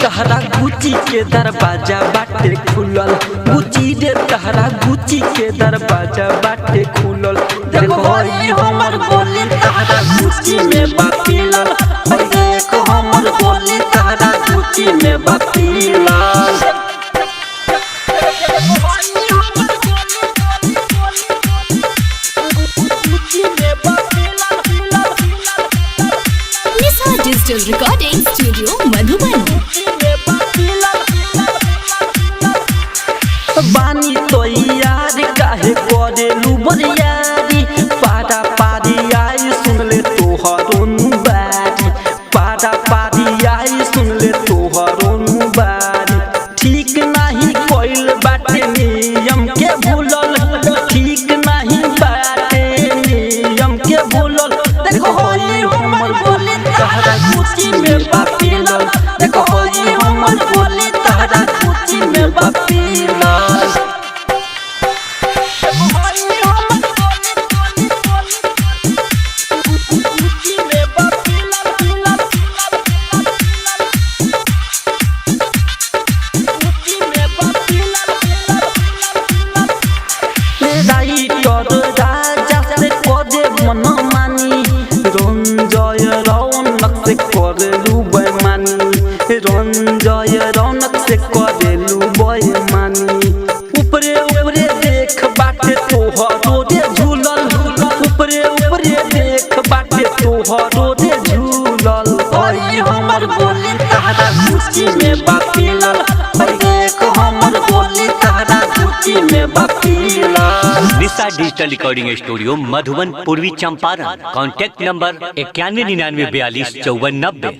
तहरा गुची के दरवाजा बाटे खुलल, गुची रे तहरा गुची के दरवाजा बाटे खुलल। देखो भाई हमर गोली तहरा गुची में बापिलल, देखो हमर गोली तहरा गुची में बापिलल। Digital recording studio Madhuban. बानी तो यार काहे करेलू बरियारी, पारा पारी आई सुन ले तोहरों बारी, पारा पारी आई सुन ले तोहरों बारी। ठीक नहीं कोइल बाटे नियम के भूलल, ठीक नहीं बाटे नियम के भूलल। देखो होई हमर गोली तहरा गुची में बापिलल, देखो होई हमर गोली तहरा गुची में बापिलल। रंजय रौनक से करेलू बेईमानी, ऊपरे ऊपरे देख बाटे तोहरो रे झूलल, ऊपरे ऊपरे देख बाटे तोहरो रे झूलल। ओई हमर गोली तहरा गुची में बापिलल, देख हमर गोली तहरा गुची में बापिलल। निशा डिजिटल रिकॉर्डिंग स्टूडियो मधुबन पूर्वी चंपारण। Contact number 9199425490।